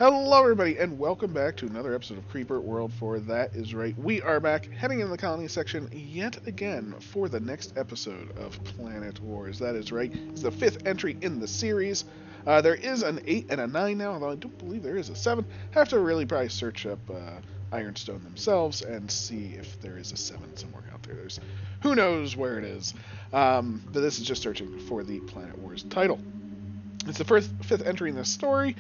Hello, everybody, and welcome back to another episode of Creeper World 4. That is right. We are back, heading into the colony section yet again for the next episode of Planet Wars. That is right. It's the fifth entry in the series. There is an 8 and a 9 now, although I don't believe there is a 7. Have to really probably search up Ironstone themselves and see if there is a 7 somewhere out there. Who knows where it is. But this is just searching for the Planet Wars title. It's the fifth entry in the story.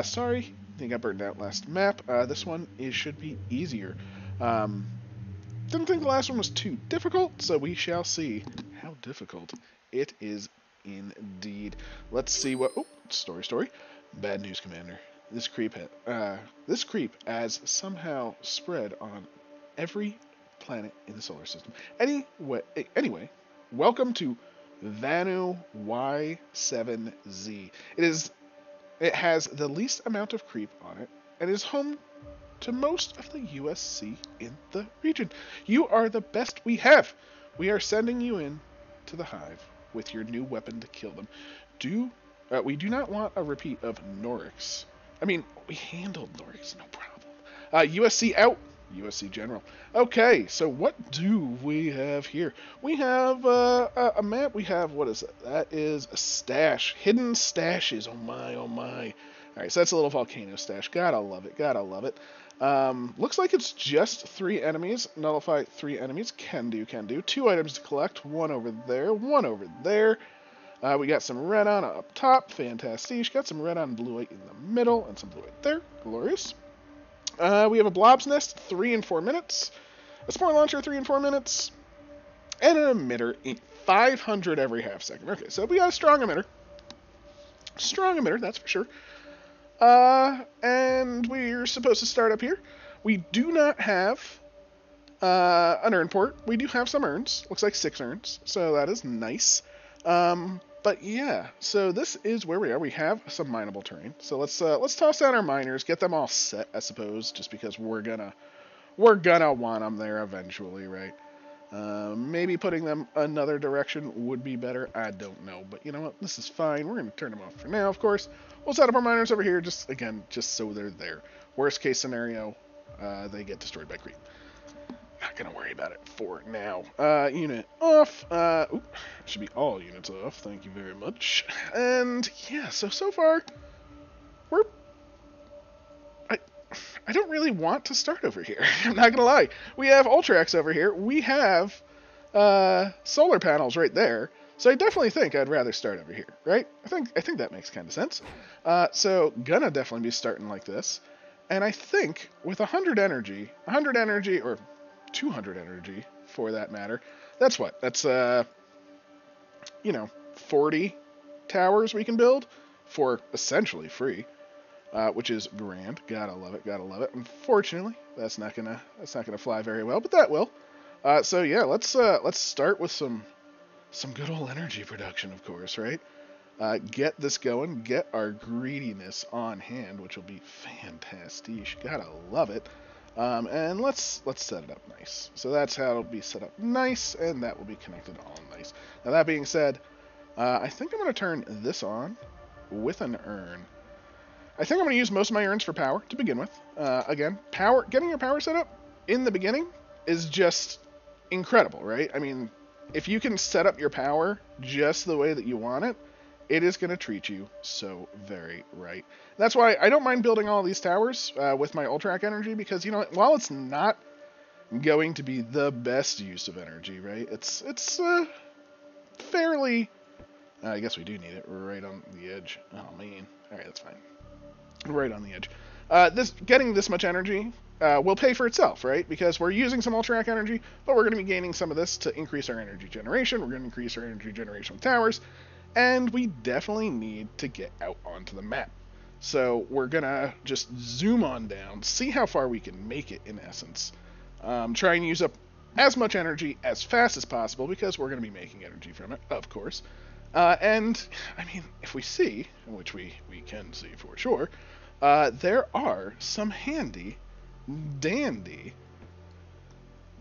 Sorry, I think I burned out last map. This one should be easier. Didn't think the last one was too difficult, so we shall see how difficult it is indeed. Let's see what... Oh, story. Bad news, Commander. This creep has somehow spread on every planet in the solar system. Anyway, welcome to Vanu Y7Z. It has the least amount of creep on it, and is home to most of the USC in the region. You are the best we have. We are sending you in to the hive with your new weapon to kill them. We do not want a repeat of Norix. I mean, we handled Norix, no problem. USC out. USC General. Okay, so what do we have here? We have a map. We have, what is it? That is a stash. Hidden stashes. Oh my, oh my. Alright, so that's a little volcano stash. Gotta love it. Looks like it's just 3 enemies. Nullify 3 enemies. Can do. 2 items to collect. 1 over there. 1 over there. We got some red on up top. Fantastic. Got some red on and blue white in the middle. And some blue white there. Glorious. We have a Blob's Nest, 3 and 4 minutes. A Spore Launcher, 3 and 4 minutes. And an emitter, 500 every half second. Okay, so we got a strong emitter. That's for sure. And we're supposed to start up here. We do not have an urn port. We do have some urns. Looks like 6 urns, so that is nice. But yeah, so this is where we are. We have some mineable terrain. So let's toss down our miners, get them all set, I suppose, just because we're gonna want them there eventually, right? Maybe putting them another direction would be better. I don't know, but you know what? This is fine. We're gonna turn them off for now, of course. We'll set up our miners over here, just so they're there. Worst case scenario, they get destroyed by creep. Not gonna worry about it for now. Unit off. Should be all units off. Thank you very much. And yeah, so far I don't really want to start over here. I'm not gonna lie. We have Ultrax over here. We have solar panels right there. So I definitely think I'd rather start over here, right? I think that makes kind of sense. So gonna definitely be starting like this. And I think with 100 energy, or 200 energy for that matter. That's what? That's 40 towers we can build for essentially free, which is grand. Gotta love it. Unfortunately, that's not gonna fly very well, but that will. So yeah, let's start with some good old energy production, of course, right? Get this going, get our greediness on hand, which will be fantastic. Gotta love it. And let's set it up nice. So that's how it'll be set up nice, and that will be connected all nice. Now that being said, I think I'm going to turn this on with an urn. I think I'm going to use most of my urns for power to begin with. Again, getting your power set up in the beginning is just incredible, right? I mean, if you can set up your power just the way that you want it, it is going to treat you so very right. That's why I don't mind building all these towers with my Ultrac energy, because, you know, while it's not going to be the best use of energy, right, it's fairly... I guess we do need it right on the edge. Oh, man. All right, that's fine. Right on the edge. Getting this much energy will pay for itself, right? Because we're using some Ultrac energy, but we're going to be gaining some of this to increase our energy generation. We're going to increase our energy generation with towers. And we definitely need to get out onto the map. So we're going to just zoom on down, see how far we can make it in essence. Try and use up as much energy as fast as possible, because we're going to be making energy from it, of course. And, I mean, if we see, which we can see for sure, there are some handy, dandy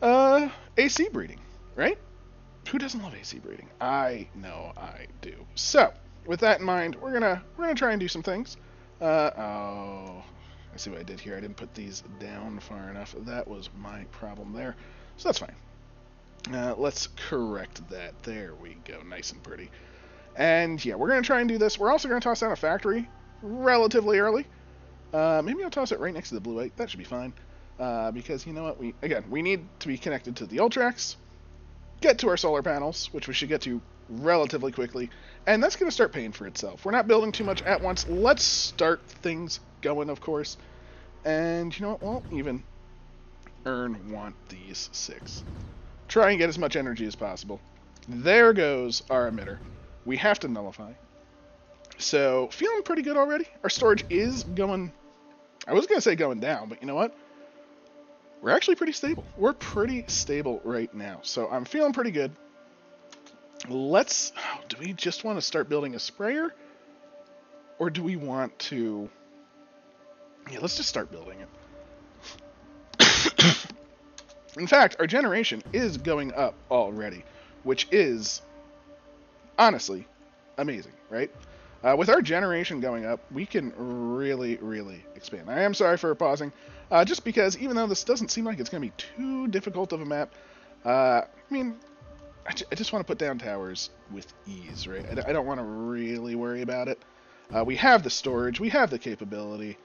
AC breeding, right? Who doesn't love AC breeding? I know I do. So, with that in mind, we're gonna try and do some things. Oh, I see what I did here. I didn't put these down far enough. That was my problem there. So that's fine. Let's correct that. There we go. Nice and pretty. And yeah, we're going to try and do this. We're also going to toss down a factory relatively early. Maybe I'll toss it right next to the blue light. That should be fine. Because you know what? We need to be connected to the Ultrax, get to our solar panels, which we should get to relatively quickly, and that's going to start paying for itself. We're not building too much at once. Let's start things going, of course. And you know what? We'll even want these 6. Try and get as much energy as possible. There goes our emitter. We have to nullify. So, feeling pretty good already. Our storage is going... I was going to say going down, but you know what? We're actually pretty stable. We're pretty stable right now. So, I'm feeling pretty good. Let's... do we just want to start building a sprayer? Or do we want to... yeah, let's just start building it. In fact, our generation is going up already, which is... honestly, amazing, right? With our generation going up, we can really, really expand. I am sorry for pausing, just because even though this doesn't seem like it's going to be too difficult of a map, I mean, I just want to put down towers with ease, right? I don't want to really worry about it. We have the storage, we have the capability.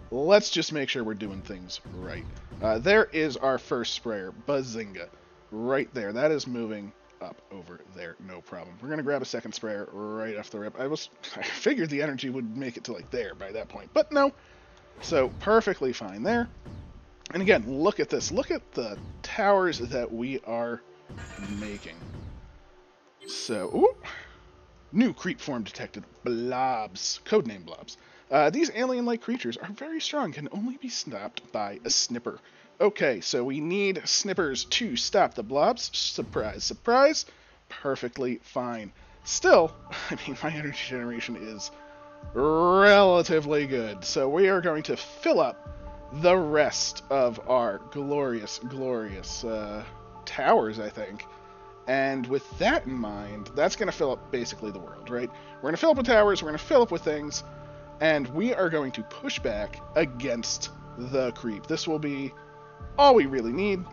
Let's just make sure we're doing things right. There is our first sprayer, Bazinga, right there. That is moving up over there, no problem. We're gonna grab a second sprayer right off the rip. I figured the energy would make it to like there by that point, but no. So perfectly fine there. And again, look at this. Look at the towers that we are making. So, ooh, new creep form detected. Blobs, codename Blobs. These alien-like creatures are very strong, can only be stopped by a snipper. Okay, so we need snippers to stop the blobs. Surprise, surprise. Perfectly fine. Still, I mean, my energy generation is relatively good. So we are going to fill up the rest of our glorious, glorious towers, I think. And with that in mind, that's going to fill up basically the world, right? We're going to fill up with towers, we're going to fill up with things, and we are going to push back against the creep. This will be all we really need.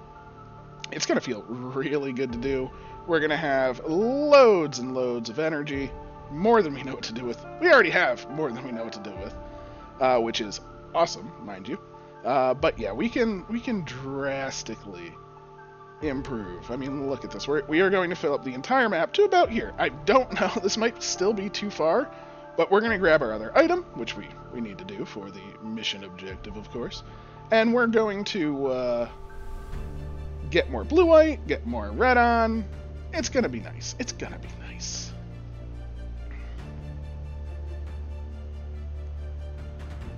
It's going to feel really good to do. We're going to have loads and loads of energy, more than we know what to do with. We already have more than we know what to do with, which is awesome, mind you. But yeah, we can drastically improve. I mean, look at this. We are going to fill up the entire map to about here. I don't know. This might still be too far, but we're going to grab our other item, which we need to do for the mission objective, of course. And we're going to get more blue light, get more red on. It's going to be nice. It's going to be nice.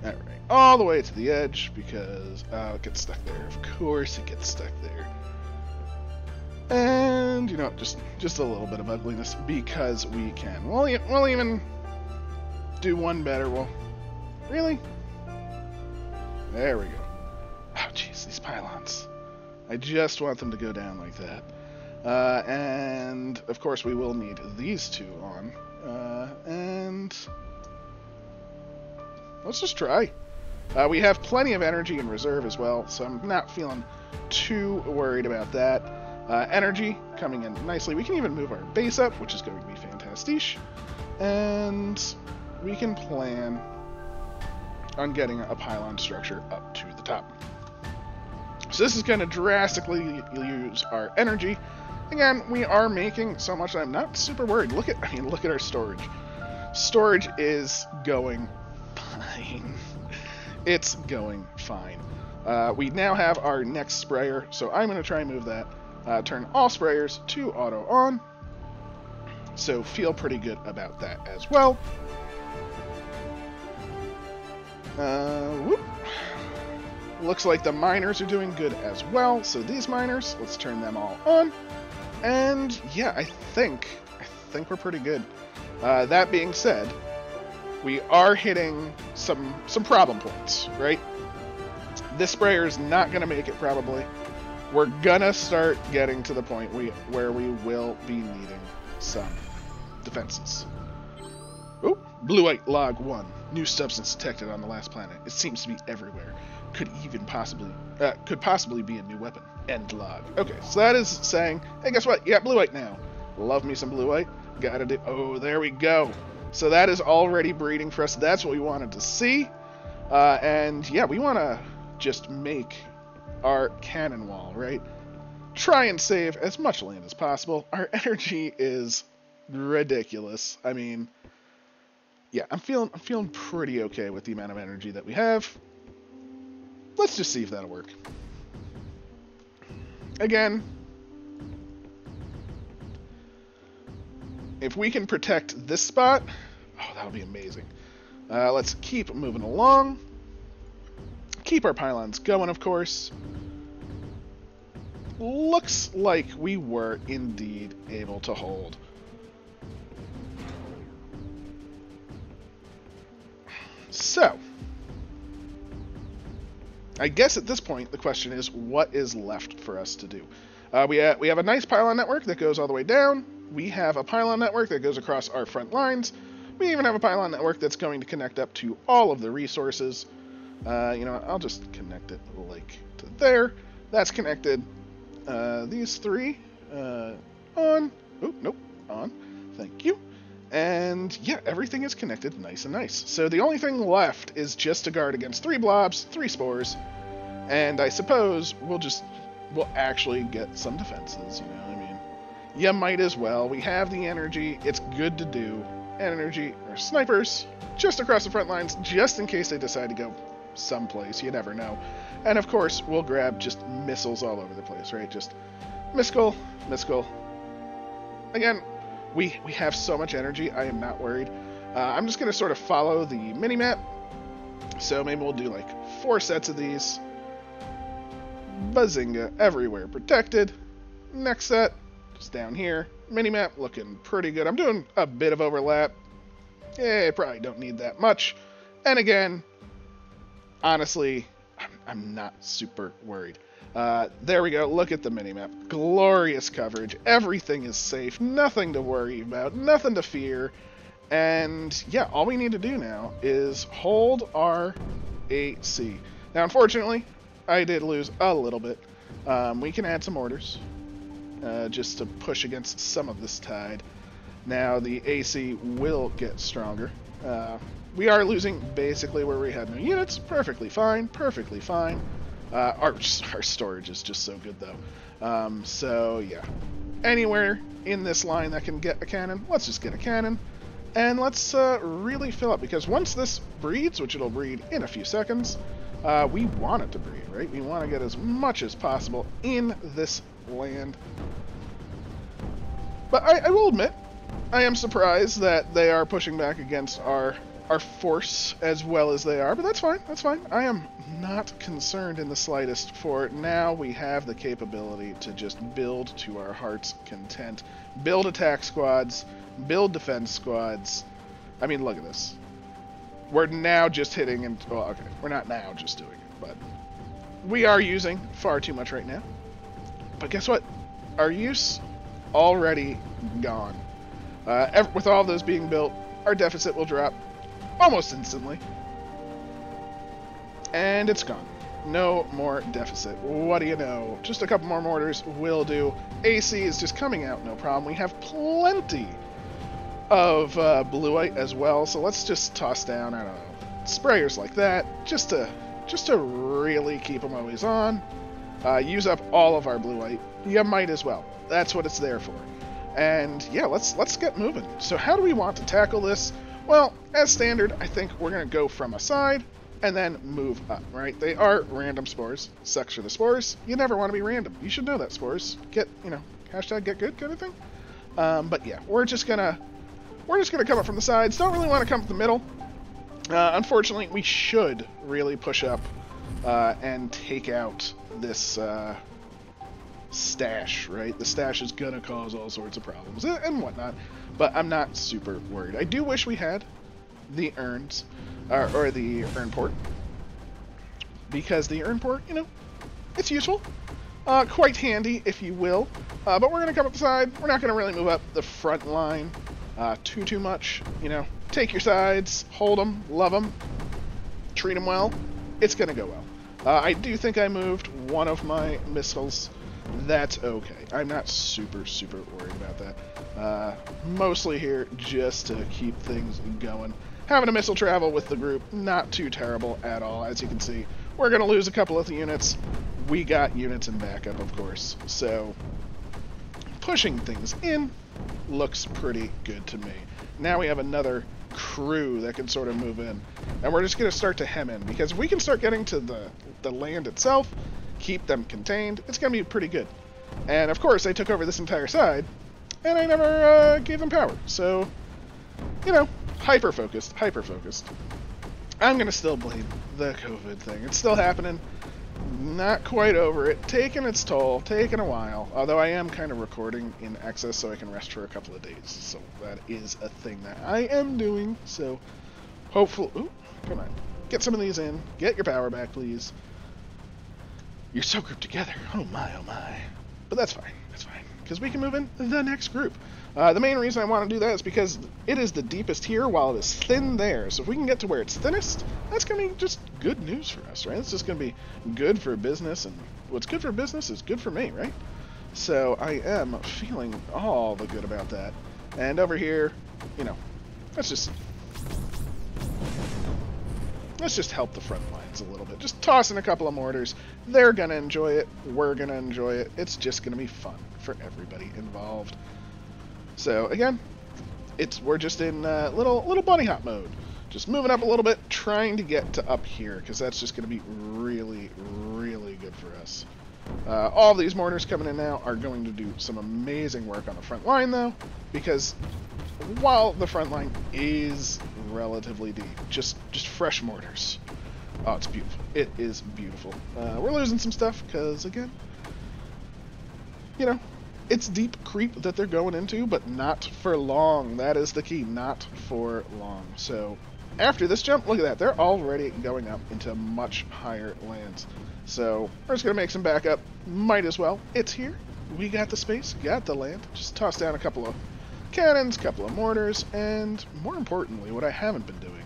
Alright, all the way to the edge, because it gets stuck there. Of course it gets stuck there. And, you know, just a little bit of ugliness, because we can. We'll even do one better. Well, really? There we go. Oh, jeez, these pylons. I just want them to go down like that. And, of course, we will need these two on. And let's just try. We have plenty of energy in reserve as well, so I'm not feeling too worried about that. Energy coming in nicely. We can even move our base up, which is going to be fantastic. And we can plan on getting a pylon structure up to the top. So this is going to drastically use our energy. Again, we are making so much that I'm not super worried. Look at our storage. Storage is going fine. It's going fine. We now have our next sprayer, so I'm going to try and move that. Turn all sprayers to auto on. So feel pretty good about that as well. Whoop. Looks like the miners are doing good as well. So these miners, let's turn them all on. And yeah, I think we're pretty good. That being said, we are hitting some problem points, right? This sprayer is not going to make it probably. We're gonna start getting to the point where we will be needing some defenses. Oh, blue white log 1. New substance detected on the last planet. It seems to be everywhere. Could possibly be a new weapon. End log. Okay, so that is saying, hey, guess what? You got blue white now. Love me some blue white. Gotta do. Oh, there we go. So that is already breeding for us. That's what we wanted to see. And yeah, we want to just make our cannon wall, right? Try and save as much land as possible. Our energy is ridiculous. I mean, yeah, I'm feeling pretty okay with the amount of energy that we have. Let's just see if that'll work. Again, if we can protect this spot, oh, that'll be amazing. Let's keep moving along. Keep our pylons going, of course. Looks like we were indeed able to hold. So, I guess at this point the question is, what is left for us to do? We have a nice pylon network that goes all the way down. We have a pylon network that goes across our front lines. We even have a pylon network that's going to connect up to all of the resources. You know, I'll just connect it like to there. That's connected. These three on. Oh, nope, on. Thank you. And yeah, everything is connected nice and nice. So the only thing left is just to guard against 3 blobs, 3 spores, and I suppose we'll actually get some defenses, you know, I mean, you might as well. We have the energy, it's good to do. Energy, or snipers, just across the front lines, just in case they decide to go someplace, you never know. And of course, we'll grab just missiles all over the place, right? Just missile. Again, we have so much energy, I am not worried. I'm just going to sort of follow the mini-map. So maybe we'll do like 4 sets of these. Bazinga, everywhere protected. Next set, just down here. Mini-map looking pretty good. I'm doing a bit of overlap. Yeah, probably don't need that much. And again, honestly, I'm not super worried. There we go. Look at the minimap. Glorious coverage. Everything is safe. Nothing to worry about. Nothing to fear. And yeah, all we need to do now is hold our AC. Now, unfortunately, I did lose a little bit. We can add some orders just to push against some of this tide. Now, the AC will get stronger. We are losing basically where we had no units. Perfectly fine. Perfectly fine. Our storage is just so good, though. So, yeah. Anywhere in this line that can get a cannon, let's just get a cannon. And let's really fill up, because once this breeds, which it'll breed in a few seconds, we want it to breed, right? We want to get as much as possible in this land. But I will admit, I am surprised that they are pushing back against our force as well as they are, but that's fine, that's fine. I am not concerned in the slightest, for now we have the capability to just build to our heart's content. Build attack squads, build defense squads. I mean, look at this. We're now just hitting, and well, okay, we're not now just doing it, but we are using far too much right now. But guess what? Our use already gone. With all of those being built, our deficit will drop almost instantly. And it's gone. No more deficit. What do you know? Just a couple more mortars will do. AC is just coming out, no problem. We have plenty of blueite as well, so let's just toss down, I don't know, sprayers like that, just to really keep them always on. Use up all of our blueite. You might as well. That's what it's there for. And yeah, let's get moving. So how do we want to tackle this? Well, as standard, I think we're going to go from a side and then move up, right? They are random spores. Sucks for the spores. You never want to be random. You should know that, spores. Get, you know, hashtag get good kind of thing. But yeah, we're just going to come up from the sides. Don't really want to come up the middle. Unfortunately, we should really push up and take out this stash, right? The stash is going to cause all sorts of problems and whatnot. But I'm not super worried. I do wish we had the urns, or the urn port, because the urn port, you know, it's useful, quite handy, if you will. But we're going to come up the side. We're not going to really move up the front line too much, you know. take your sides, hold them, love them, treat them well, it's going to go well. I do think I moved one of my missiles. That's okay. I'm not super worried about that. Mostly here just to keep things going. Having a missile travel with the group, not too terrible at all. As you can see, we're going to lose a couple of the units. We got units in backup, of course. So, pushing things in looks pretty good to me. Now we have another crew that can sort of move in. And we're just going to start to hem in, because if we can start getting to the land itself, keep them contained, it's going to be pretty good. And of course, I took over this entire side, and I never gave them power. So, you know, hyper-focused. I'm going to still blame the COVID thing. It's still happening. Not quite over it. Taking its toll. Taking a while. Although I am kind of recording in excess so I can rest for a couple of days. So that is a thing that I am doing. So hopefully... Ooh, come on. Get some of these in. Get your power back, please. You're so grouped together. Oh my, oh my. But that's fine. That's fine. Because we can move in the next group. The main reason I want to do that is because it is the deepest here while it is thin there. So if we can get to where it's thinnest, that's going to be just good news for us, right? It's just going to be good for business, and what's good for business is good for me, right? So I am feeling all the good about that. And over here, you know, let's just help the front lines a little bit. Just toss in a couple of mortars. They're going to enjoy it. We're going to enjoy it. It's just going to be fun for everybody involved. So again, we're just in little bunny hop mode. Just moving up a little bit, trying to get to up here, because that's just going to be really good for us. All of these mortars coming in now are going to do some amazing work on the front line, though, because while the front line is relatively deep, just fresh mortars. Oh, it's beautiful. It is beautiful. We're losing some stuff, because, again, you know, it's deep creep that they're going into, but not for long. That is the key, not for long. So after this jump, look at that. They're already going up into much higher lands. So we're just going to make some backup. Might as well. It's here. We got the space, got the land. Just toss down a couple of cannons, couple of mortars, and more importantly, what I haven't been doing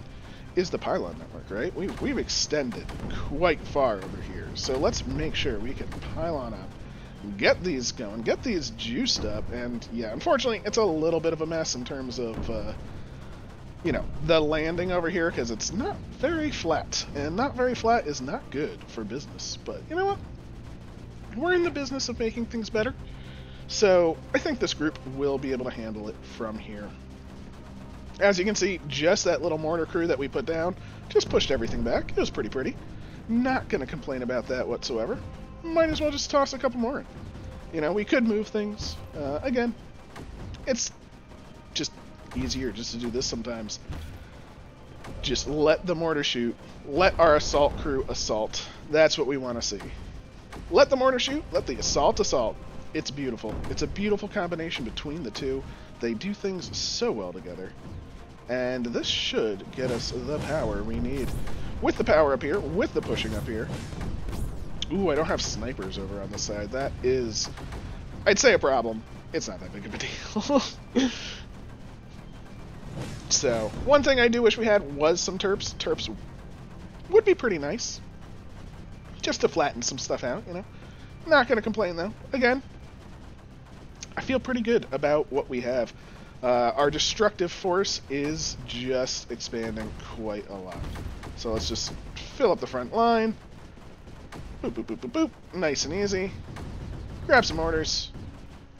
is the pylon network, right? We've extended quite far over here. So let's make sure we can pylon up, get these going, get these juiced up, and yeah, unfortunately, it's a little bit of a mess in terms of, you know, the landing over here, because it's not very flat, and not very flat is not good for business, but you know what? We're in the business of making things better, so I think this group will be able to handle it from here. As you can see, just that little mortar crew that we put down just pushed everything back. It was pretty. Not going to complain about that whatsoever. Might as well just toss a couple more in. You know, we could move things. Again, it's just easier just to do this sometimes. Just let the mortar shoot. Let our assault crew assault. That's what we want to see. Let the mortar shoot. Let the assault assault. It's beautiful. It's a beautiful combination between the two. They do things so well together. And this should get us the power we need. With the power up here, with the pushing up here. Ooh, I don't have snipers over on the side. That is, I'd say, a problem. It's not that big of a deal. So, one thing I do wish we had was some terps. Terps would be pretty nice. Just to flatten some stuff out, you know. Not going to complain, though. Again, I feel pretty good about what we have. Our destructive force is just expanding quite a lot. So let's just fill up the front line. Boop, boop, boop, boop, boop. Nice and easy. Grab some mortars.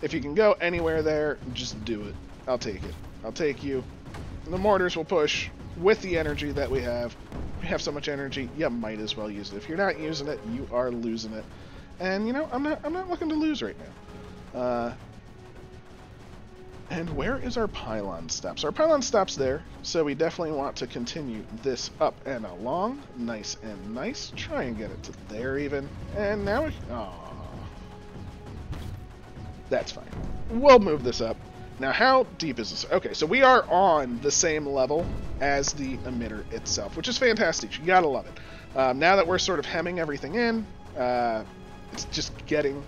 If you can go anywhere there, just do it. I'll take it. I'll take you. And the mortars will push with the energy that we have. We have so much energy, you might as well use it. If you're not using it, you are losing it. And you know, I'm not looking to lose right now. And where is our pylon stops? Our pylon stops there, so we definitely want to continue this up and along. Nice and nice. Try and get it to there even. And now we... Aww. That's fine. We'll move this up. Now, how deep is this? Okay, so we are on the same level as the emitter itself, which is fantastic. You gotta love it. Now that we're sort of hemming everything in, it's just getting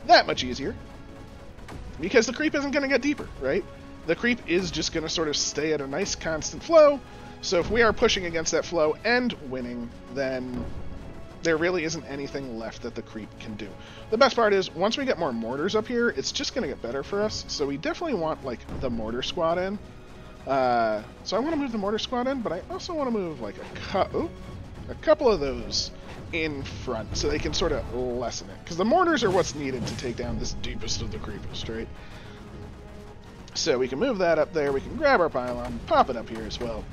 that much easier. Because the creep isn't going to get deeper, right? the creep is just going to sort of stay at a nice constant flow. So if we are pushing against that flow and winning, then there really isn't anything left that the creep can do. The best part is, once we get more mortars up here, it's just going to get better for us. So we definitely want, like, the mortar squad in. So I want to move the mortar squad in, but I also want to move, like, a couple of those in front so they can sort of lessen it. Because the mortars are what's needed to take down this deepest of the creepest, right? So we can move that up there. We can grab our pylon, pop it up here as well.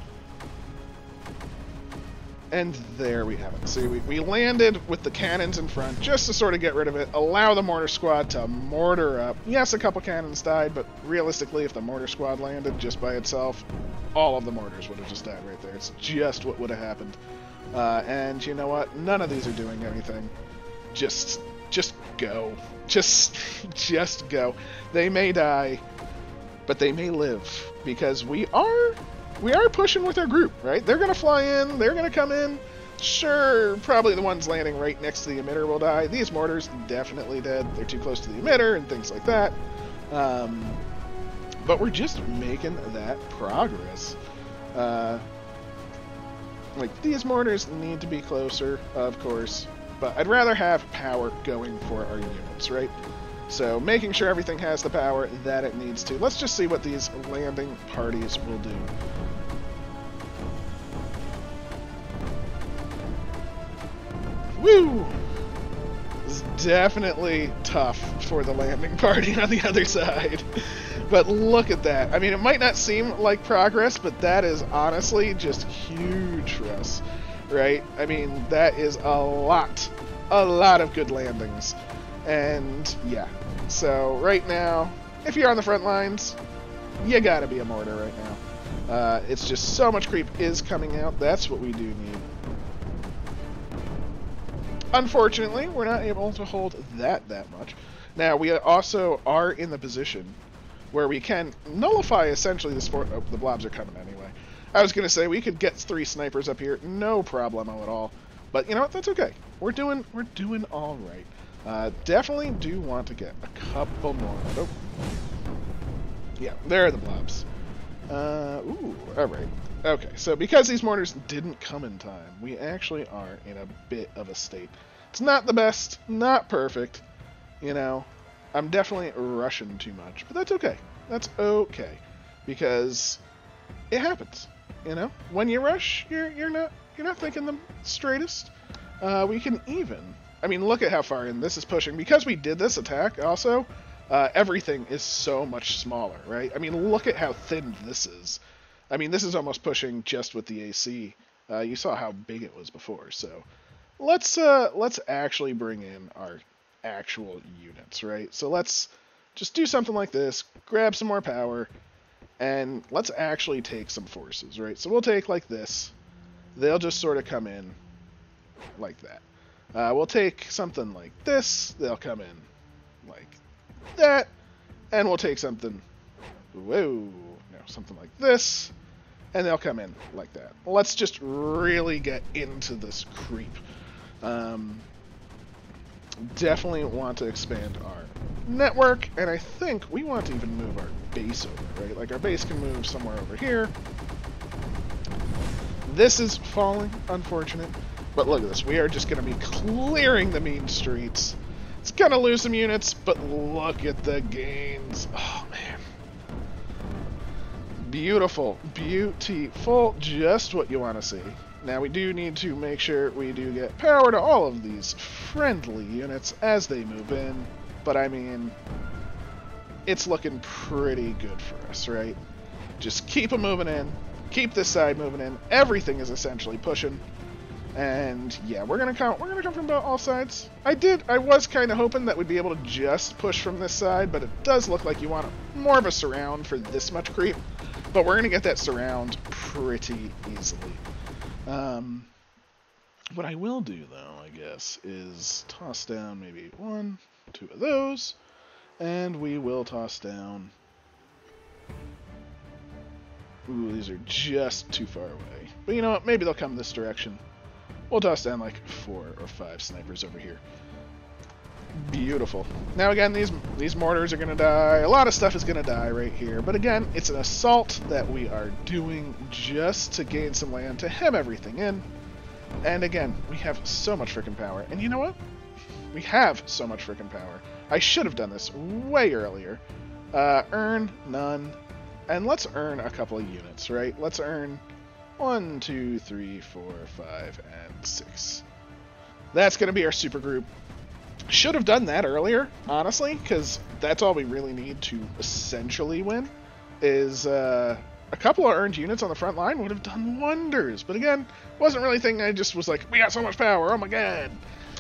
And there we have it. See, we landed with the cannons in front just to sort of get rid of it, allow the mortar squad to mortar up. Yes, a couple cannons died, but realistically, if the mortar squad landed just by itself, all of the mortars would have just died right there. It's just what would have happened. And you know what? None of these are doing anything. Just go. Just go. They may die, but they may live, because we are pushing with our group, right? They're going to fly in. They're going to come in. Sure, probably the ones landing right next to the emitter will die. These mortars, definitely dead. They're too close to the emitter and things like that. But we're just making that progress. Like, these mortars need to be closer, of course. But I'd rather have power going for our units, right? So making sure everything has the power that it needs to. Let's just see what these landing parties will do. Woo! This is definitely tough for the landing party on the other side. But look at that. I mean, it might not seem like progress, but that is honestly just huge for us, right? I mean, that is a lot of good landings. And yeah, so right now, if you're on the front lines, you gotta be a mortar right now. It's just so much creep is coming out. That's what we do need. Unfortunately, we're not able to hold that much. Now, we also are in the position where we can nullify essentially the sport. Oh, the blobs are coming anyway. I was gonna say we could get 3 snipers up here, no problemo at all. But you know what? That's okay. We're doing all right. Definitely do want to get a couple more. Oh. Yeah, there are the blobs. Ooh, alright. Okay, so because these mortars didn't come in time, we actually are in a bit of a state. It's not the best, not perfect, you know. I'm definitely rushing too much, but that's okay. That's okay, because it happens, you know. When you rush, you're not thinking the straightest. We can even. I mean, look at how far in this is pushing. Because we did this attack, also, everything is so much smaller, right? I mean, look at how thin this is. I mean, this is almost pushing just with the AC. You saw how big it was before, so let's actually bring in our actual units, right? So let's just do something like this, grab some more power, and let's actually take some forces, right? So we'll take like this. They'll just sort of come in like that. We'll take something like this. They'll come in like that. And we'll take something, something like this. And they'll come in like that. Let's just really get into this creep. Definitely want to expand our network. And I think we want to even move our base over, right? Like our base can move somewhere over here. This is falling, unfortunate. But look at this. We are just going to be clearing the mean streets. It's going to lose some units, but look at the gains. Oh, man. Beautiful. Beautiful. Just what you want to see. Now, we do need to make sure we do get power to all of these friendly units as they move in. But, I mean, it's looking pretty good for us, right? Just keep them moving in. Keep this side moving in. Everything is essentially pushing. And yeah, we're gonna come from about all sides. I was kind of hoping that we'd be able to just push from this side, but it does look like you want more of a surround for this much creep. But we're gonna get that surround pretty easily. What I will do though, I guess, is toss down maybe 1, 2 of those, and we will toss down. Ooh, these are just too far away. But you know what? Maybe they'll come this direction. We'll toss down like 4 or 5 snipers over here. Beautiful. Now again, these mortars are going to die. A lot of stuff is going to die right here. But again, it's an assault that we are doing just to gain some land, to hem everything in. And again, we have so much freaking power. And you know what? We have so much freaking power. I should have done this way earlier. Earn none. And let's earn a couple of units, right? Let's earn 1, 2, 3, 4, 5, and 6. That's going to be our super group. Should have done that earlier, honestly, because that's all we really need to essentially win. Is a couple of earned units on the front line would have done wonders. But again, wasn't really thinking. I just was like, we got so much power, oh my god.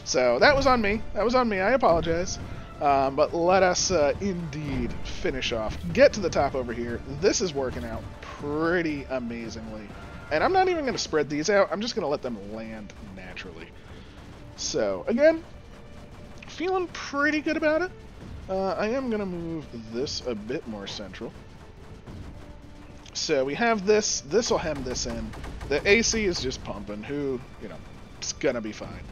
So that was on me. That was on me. I apologize. But let us indeed finish off. Get to the top over here. This is working out pretty amazingly. And I'm not even going to spread these out. I'm just going to let them land naturally. So, again, feeling pretty good about it. I am going to move this a bit more central. So we have this. This will hem this in. The AC is just pumping. It's going to be fine.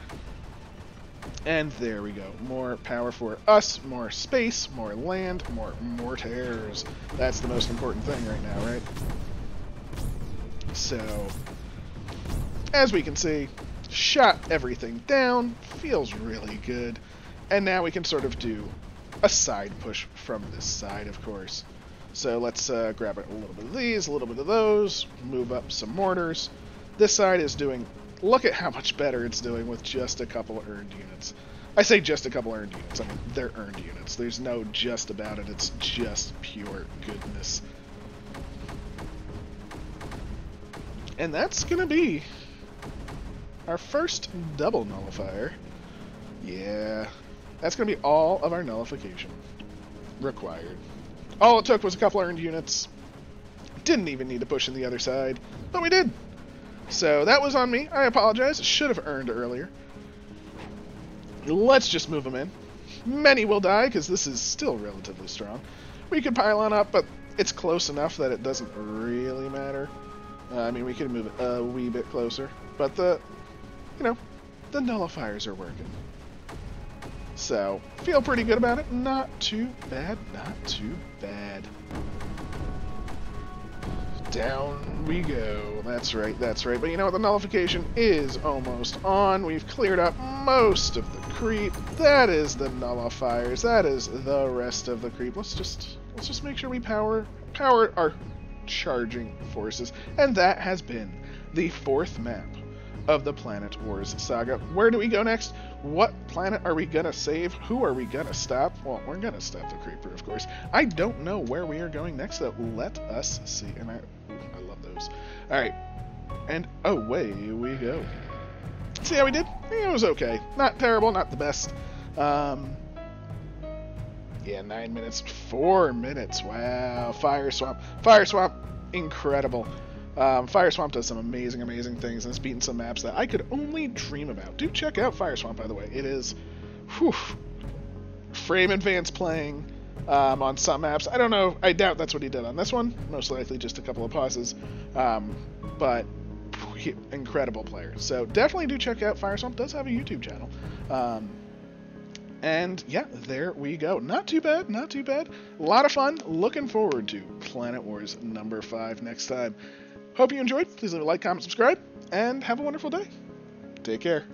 And there we go. More power for us, more space, more land, more mortars. That's the most important thing right now, right? So, as we can see, shot everything down, feels really good. And now we can sort of do a side push from this side, of course. So let's grab a little bit of these, a little bit of those, move up some mortars. This side is doing... Look at how much better it's doing with just a couple of earned units. I say just a couple earned units. I mean, they're earned units. There's no just about it. It's just pure goodness. And that's going to be our first double nullifier. Yeah. That's going to be all of our nullification required. All it took was a couple earned units. Didn't even need to push in the other side, but we did. So that was on me. I apologize. Should have earned earlier. Let's just move them in. Many will die because this is still relatively strong. We could pile on up, but it's close enough that it doesn't really matter. I mean, we could move it a wee bit closer, but the nullifiers are working. So, feel pretty good about it. Not too bad, not too bad. Down we go. That's right, that's right. But you know what? The nullification is almost on. We've cleared up most of the creep. That is the nullifiers. That is the rest of the creep. Let's just make sure we power our charging forces. And that has been the 4th map of the Planet Wars Saga. Where do we go next? What planet are we gonna save? Who are we gonna stop? Well, we're gonna stop the creeper, of course. I don't know where we are going next, though. Let us see. And I love those. Alright. And away we go. See how we did? It was okay. Not terrible, not the best. Yeah, 9 minutes. 4 minutes. Wow. Fire Swamp. Fire Swamp. Incredible. Fire Swamp does some amazing, amazing things, and it's beaten some maps that I could only dream about. Do check out Fire Swamp, by the way. It is, frame advance playing on some maps. I don't know. I doubt that's what he did on this one. Most likely just a couple of pauses. But incredible player. So definitely do check out Fire Swamp. Does have a YouTube channel. And yeah, there we go. Not too bad, not too bad. A lot of fun. Looking forward to Planet Wars number 5 next time. Hope you enjoyed. Please leave a like, comment, subscribe, and have a wonderful day. Take care.